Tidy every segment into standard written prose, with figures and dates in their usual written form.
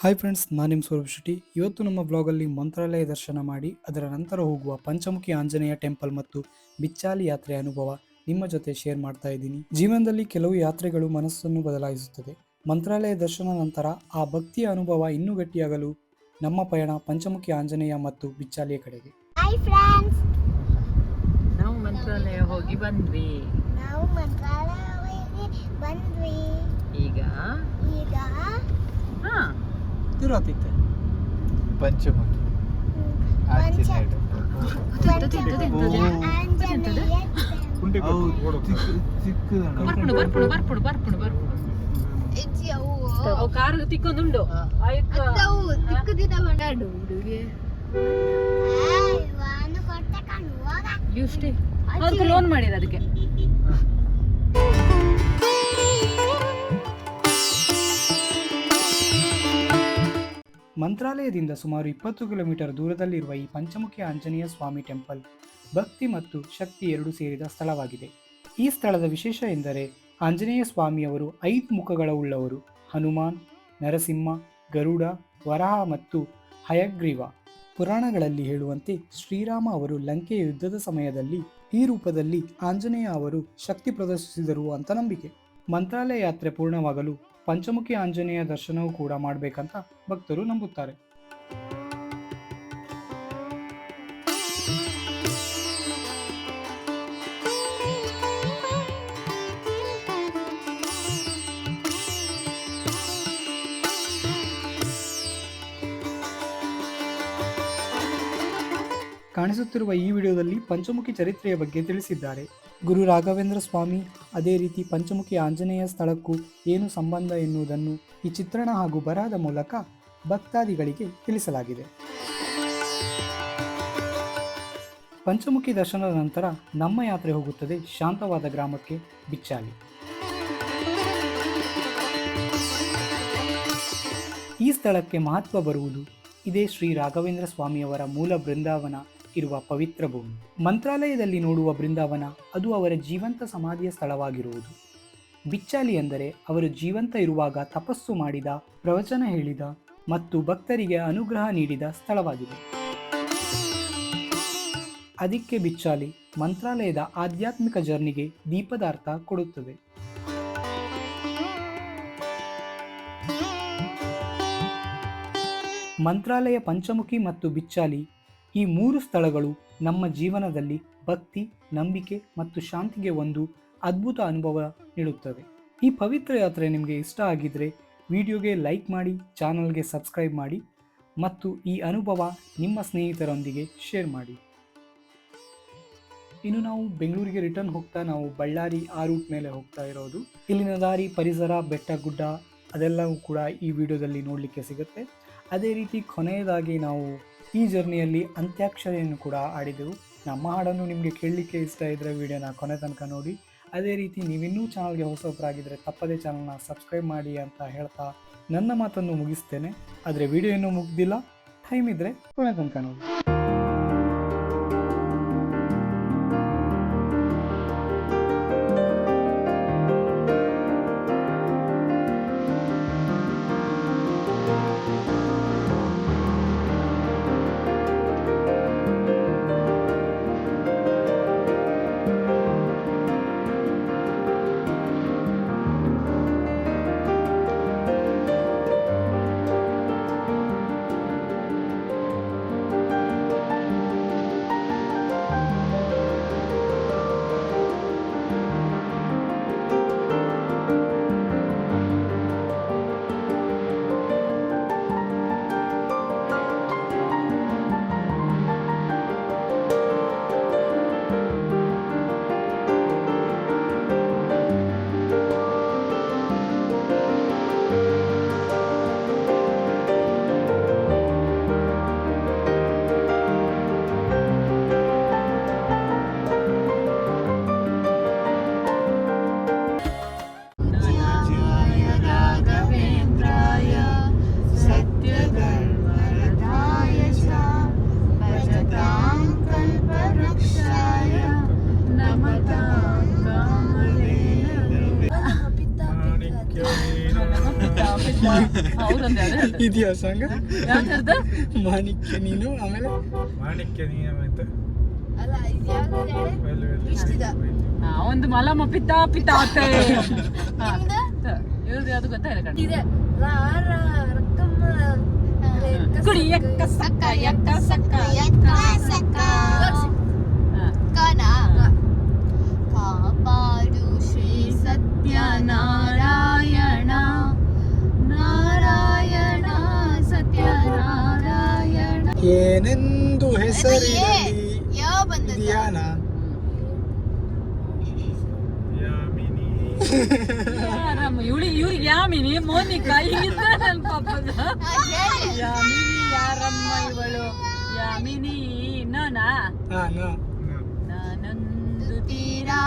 Hi friends, ನಾನು ನಿಮ್ಮ ಸ್ವರೂಪ್ ಶೆಟ್ಟಿ. ಇವತ್ತು ನಮ್ಮ ಬ್ಲಾಗಲ್ಲಿ ಮಂತ್ರಾಲಯ ದರ್ಶನ ಮಾಡಿ ಅದರ ನಂತರ ಹೋಗುವ ಪಂಚಮುಖಿ ಆಂಜನೇಯ ಟೆಂಪಲ್ ಮತ್ತು ಬಿಚ್ಚಾಲಿ ಯಾತ್ರೆ ಅನುಭವ ನಿಮ್ಮ ಜೊತೆ ಶೇರ್ ಮಾಡ್ತಾ ಇದ್ದೀನಿ. ಜೀವನದಲ್ಲಿ ಕೆಲವು ಯಾತ್ರೆಗಳು ಮನಸ್ಸನ್ನು ಬದಲಾಯಿಸುತ್ತದೆ. ಮಂತ್ರಾಲಯ ದರ್ಶನ ನಂತರ ಆ ಭಕ್ತಿಯ ಅನುಭವ ಇನ್ನೂ ಗಟ್ಟಿಯಾಗಲು ನಮ್ಮ ಪಯಣ ಪಂಚಮುಖಿ ಆಂಜನೇಯ ಮತ್ತು ಬಿಚ್ಚಾಲಿಯ ಕಡೆಗೆ. ಹಾಯ್ ಫ್ರೆಂಡ್ಸ್, ನಾವು ಮಂತ್ರಾಲಯ ಹೋಗಿ ಬಂದ್ವಿ. ಈಗ ತಿರುವಾತಿತ್ತೆ ಪಂಚಮುಖಿ ಕಾರು ತಿಕ್ಕೊಂದುಂಡು ಲೋನ್ ಮಾಡಿದ ಅದಕ್ಕೆ. ಮಂತ್ರಾಲಯದಿಂದ ಸುಮಾರು 20 ಕಿಲೋಮೀಟರ್ ದೂರದಲ್ಲಿರುವ ಈ ಪಂಚಮುಖಿ ಆಂಜನೇಯ ಸ್ವಾಮಿ ಟೆಂಪಲ್ ಭಕ್ತಿ ಮತ್ತು ಶಕ್ತಿ ಎರಡೂ ಸೇರಿದ ಸ್ಥಳವಾಗಿದೆ. ಈ ಸ್ಥಳದ ವಿಶೇಷ ಎಂದರೆ ಆಂಜನೇಯ ಸ್ವಾಮಿಯವರು 5 ಮುಖಗಳ ಉಳ್ಳವರು. ಹನುಮಾನ್, ನರಸಿಂಹ, ಗರುಡ, ವರಾಹ ಮತ್ತು ಹಯಗ್ರೀವ. ಪುರಾಣಗಳಲ್ಲಿ ಹೇಳುವಂತೆ ಶ್ರೀರಾಮ ಅವರು ಲಂಕೆಯ ಯುದ್ಧದ ಸಮಯದಲ್ಲಿ ಈ ರೂಪದಲ್ಲಿ ಆಂಜನೇಯ ಅವರು ಶಕ್ತಿ ಪ್ರದರ್ಶಿಸಿದರು ಅಂತ ನಂಬಿಕೆ. ಮಂತ್ರಾಲಯ ಯಾತ್ರೆ ಪೂರ್ಣವಾಗಲು ಪಂಚಮುಖಿ ಆಂಜನೇಯ ದರ್ಶನವೂ ಕೂಡ ಮಾಡಬೇಕಂತ ಭಕ್ತರು ನಂಬುತ್ತಾರೆ. ಕಾಣಿಸುತ್ತಿರುವ ಈ ವಿಡಿಯೋದಲ್ಲಿ ಪಂಚಮುಖಿ ಚರಿತ್ರೆಯ ಬಗ್ಗೆ ತಿಳಿಸಿದ್ದಾರೆ. ಗುರು ರಾಘವೇಂದ್ರ ಸ್ವಾಮಿ, ಅದೇ ರೀತಿ ಪಂಚಮುಖಿ ಆಂಜನೇಯ ಸ್ಥಳಕ್ಕೂ ಏನು ಸಂಬಂಧ ಎನ್ನುವುದನ್ನು ಈ ಚಿತ್ರಣ ಹಾಗೂ ಬರಹದ ಮೂಲಕ ಭಕ್ತಾದಿಗಳಿಗೆ ತಿಳಿಸಲಾಗಿದೆ. ಪಂಚಮುಖಿ ದರ್ಶನದ ನಂತರ ನಮ್ಮ ಯಾತ್ರೆ ಹೋಗುತ್ತದೆ ಶಾಂತವಾದ ಗ್ರಾಮಕ್ಕೆ ಬಿಚ್ಚಾಲಿ. ಈ ಸ್ಥಳಕ್ಕೆ ಮಹತ್ವ ಬರುವುದು ಇದೇ ಶ್ರೀ ರಾಘವೇಂದ್ರ ಸ್ವಾಮಿಯವರ ಮೂಲ ಬೃಂದಾವನ ಇರುವ ಪವಿತ್ರ ಭೂಮಿ. ಮಂತ್ರಾಲಯದಲ್ಲಿ ನೋಡುವ ಬೃಂದಾವನ ಅದು ಅವರ ಜೀವಂತ ಸಮಾಧಿಯ ಸ್ಥಳವಾಗಿರುವುದು. ಬಿಚ್ಚಾಲಿ ಎಂದರೆ ಅವರು ಜೀವಂತ ಇರುವಾಗ ತಪಸ್ಸು ಮಾಡಿದ, ಪ್ರವಚನ ಹೇಳಿದ ಮತ್ತು ಭಕ್ತರಿಗೆ ಅನುಗ್ರಹ ನೀಡಿದ ಸ್ಥಳವಾಗಿದೆ. ಅದಕ್ಕೆ ಬಿಚ್ಚಾಲಿ ಮಂತ್ರಾಲಯದ ಆಧ್ಯಾತ್ಮಿಕ ಜರ್ನಿಗೆ ದೀಪದ ಅರ್ಥ ಕೊಡುತ್ತದೆ. ಮಂತ್ರಾಲಯ, ಪಂಚಮುಖಿ ಮತ್ತು ಬಿಚ್ಚಾಲಿ ಈ 3 ಸ್ಥಳಗಳು ನಮ್ಮ ಜೀವನದಲ್ಲಿ ಭಕ್ತಿ, ನಂಬಿಕೆ ಮತ್ತು ಶಾಂತಿಗೆ ಒಂದು ಅದ್ಭುತ ಅನುಭವ ನೀಡುತ್ತವೆ. ಈ ಪವಿತ್ರ ಯಾತ್ರೆ ನಿಮಗೆ ಇಷ್ಟ ಆಗಿದ್ರೆ ವಿಡಿಯೋಗೆ ಲೈಕ್ ಮಾಡಿ, ಚಾನಲ್ಗೆ ಸಬ್ಸ್ಕ್ರೈಬ್ ಮಾಡಿ ಮತ್ತು ಈ ಅನುಭವ ನಿಮ್ಮ ಸ್ನೇಹಿತರೊಂದಿಗೆ ಶೇರ್ ಮಾಡಿ. ಇನ್ನು ನಾವು ಬೆಂಗಳೂರಿಗೆ ರಿಟರ್ನ್ ಹೋಗ್ತಾ ನಾವು ಬಳ್ಳಾರಿ ಆ ರೂಟ್ ಮೇಲೆ ಹೋಗ್ತಾ ಇರೋದು. ಇಲ್ಲಿನ ದಾರಿ, ಪರಿಸರ, ಬೆಟ್ಟ, ಗುಡ್ಡ ಅದೆಲ್ಲವೂ ಕೂಡ ಈ ವಿಡಿಯೋದಲ್ಲಿ ನೋಡಲಿಕ್ಕೆ ಸಿಗುತ್ತೆ. ಅದೇ ರೀತಿ ಕೊನೆಯದಾಗಿ ನಾವು ಈ ಜರ್ನಿಯಲ್ಲಿ ಅಂತ್ಯಾಕ್ಷರಿಯನ್ನು ಕೂಡ ಆಡಿದೆವು. ನಮ್ಮ ಹಾಡನ್ನು ನಿಮಗೆ ಕೇಳಲಿಕ್ಕೆ ಇಷ್ಟ ಇದ್ದರೆ ವಿಡಿಯೋನ ಕೊನೆ ತನಕ ನೋಡಿ. ಅದೇ ರೀತಿ ನೀವಿನ್ನೂ ಚಾನಲ್ಗೆ ಹೊಸಬರಾಗಿದ್ದರೆ ತಪ್ಪದೇ ಚಾನಲ್ನ ಸಬ್ಸ್ಕ್ರೈಬ್ ಮಾಡಿ ಅಂತ ಹೇಳ್ತಾ ನನ್ನ ಮಾತನ್ನು ಮುಗಿಸ್ತೇನೆ. ಆದರೆ ವಿಡಿಯೋ ಇನ್ನೂ ಮುಗ್ದಿಲ್ಲ, ಟೈಮ್ ಇದ್ದರೆ ಕೊನೆ ತನಕ ನೋಡಿ. ಬಂದೆ ಅದೇ ಹೇಳ್ದೆ. ಇದೆಯಾ ಸಾಂಗ್? ಯಾವ್ದು ಮಾಣಿಕ್ಯ ನೀನು ಆಮೇಲೆ ಮಾಣಿಕ್ಯ ನೀನವಾಯ್ತು ಒಂದು ಮಲಮ ಪಿತ್ತ ಪಿತ್ತ ಆತೆ ಇವ್ರದ್ದು ಯಾವ್ದು ಗೊತ್ತಾಯಿಲ್ಲ ಕಣ ಕುಡಿ ಎಕ್ಕ ಸಕ್ಕ ಎಕ್ಕ ಸಕ್ಕ ಕಾಪಾಡು ಶ್ರೀ ಸತ್ಯನಾರಾಯಣ ನಾರಾಯಣ ಸತ್ಯನಾರಾಯಣ. ಏನೆಂದು ಹೆಸರಿರಲಿ ಯಾವ ಬಂದದ್ದು? ಧ್ಯಾನ ಇವ್ರಿಗೆ ಯಾಮಿನಿ ಮೋನಿಕಾ ಹೀಗಿದ್ದ ನನ್ ಪಾಪದ ಯಾಮಿನಿ ಯಾರಮ್ಮ ಇವಳು ಯಾಮಿನಿ ನಾನಾ ನಾನೊಂದು ತೀರಾ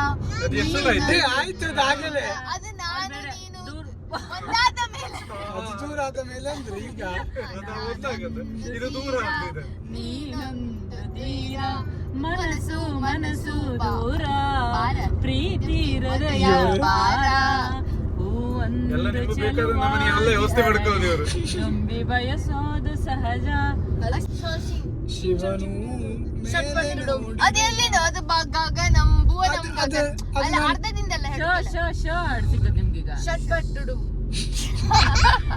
ಆಯ್ತು ಅದಾಗಲೇ ಅದು ನಾನು ನೀನು ಒಂದಾದ ಮೇಲೆ ಅದು ದೂರ ಆದ ಮೇಲೆ ಅಂದ್ರೆ ಈಗ ಇದು ದೂರ ಆಗ್ತಿದೆ. ನೀನೊಂದು ತೀರ ಮನಸ್ಸು ಮನಸ್ಸು ದೂರ ಪ್ರೀತಿ ಹೃದಯ ಭಾರ ಎಲ್ಲ ನಿಮ್ಗೆ ಬೇಕಾದ್ರೆ ನಮ್ಮನೆ ಎಲ್ಲ ವ್ಯವಸ್ಥೆ ಮಾಡ್ಕೊಳ್ಳಿ ಇವರು. ನಂಬಿ ಬಯಸೋದು ಸಹಜ ಶಿವನು ಅದೆಲ್ಲಿದು ಅದು ಗಗನಂಬುವ ಅಲ್ಲ ಅರ್ಧದಿಂದಲ್ಲ ಶೋ ಶೋ ಶೋ ಹಾಡ್ ಸಿಕ್ಕದ್ ನಿಮ್ಗೀಗ ಷಟ್ಪಟ್ಟುಡು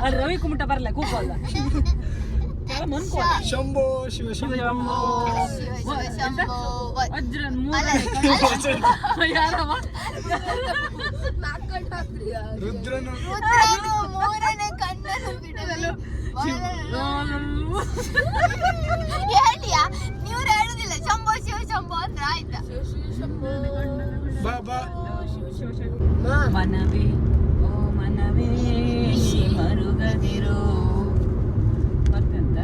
ಅಲ್ಲಿ ರವಿ ಕುಮಟ ಬರಲ್ಲ ಕೂಪಲ್ಲ ಮನ್ಕೋ ಶಂಭೋ ಶಿವ ಶಿವ ವಜ್ರನ್ ಯಾರವ ರುದ್ರನು ಮೂರನೇ ಕಣ್ಣನ್ನು ಬಿಡಲು ಹೇಳಿಯಾ ನೀವು ಹೇಳುದಿಲ್ಲ ಶಂಭೋ ಶಿವ ಶಂಭೋ ಅಂದ್ರೆ ಆಯ್ತಾ? ಬಾಬಾ ಮನವೇ ಓ ಮನವೇ ಮರುಗದಿರೋ ಬರ್ತಂತ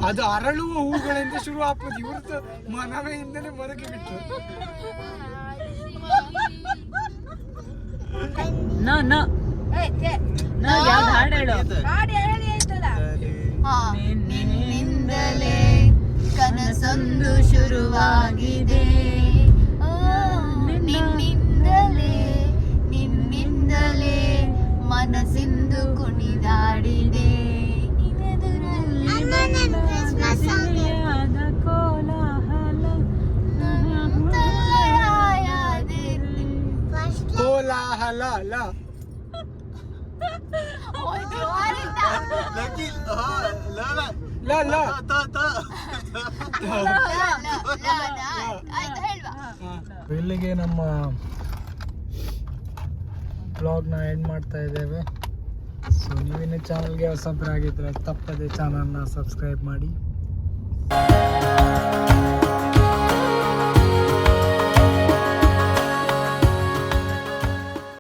ಅದು ಅರಳುವ ಹೂಗಳಿಂದ ಶುರು ಆಗ್ಬೋದು. ಇವ್ರದ್ದು ಮನವೆಯಿಂದಲೇ ಮರಗಿ ಬಿಟ್ಟು ನೋ ನೋ ನೋ ಯಾವ್ದು ಹಾಡು ಹೇಳು ನಿನ್ನಿಂದಲೇ ಕನಸೊಂದು ಶುರುವಾಗಿದೆ ನಿನ್ನಿಂದಲೇ ನಿನ್ನಿಂದಲೇ ಮನಸ್ಸಿಂದು ಕುಣಿದಾಡಿದೆ ಸಿಹಿಯಾದ ಕೋಲಾಹಲ ಕೋಲಾಹಲ ಲ ಲ ಲ ಇಲ್ಲಿಗೆ ನಮ್ಮ ಬ್ಲಾಗ್ನ ಎಂಡ್ ಮಾಡ್ತಾ ಇದ್ದೇವೆ. ಸೊ ನೀವಿನ ಚಾನಲ್ಗೆ ಹೊಸಬ್ರಾಗಿದ್ದರೆ ತಪ್ಪದೆ ಚಾನಲ್ನ ಸಬ್ಸ್ಕ್ರೈಬ್ ಮಾಡಿ.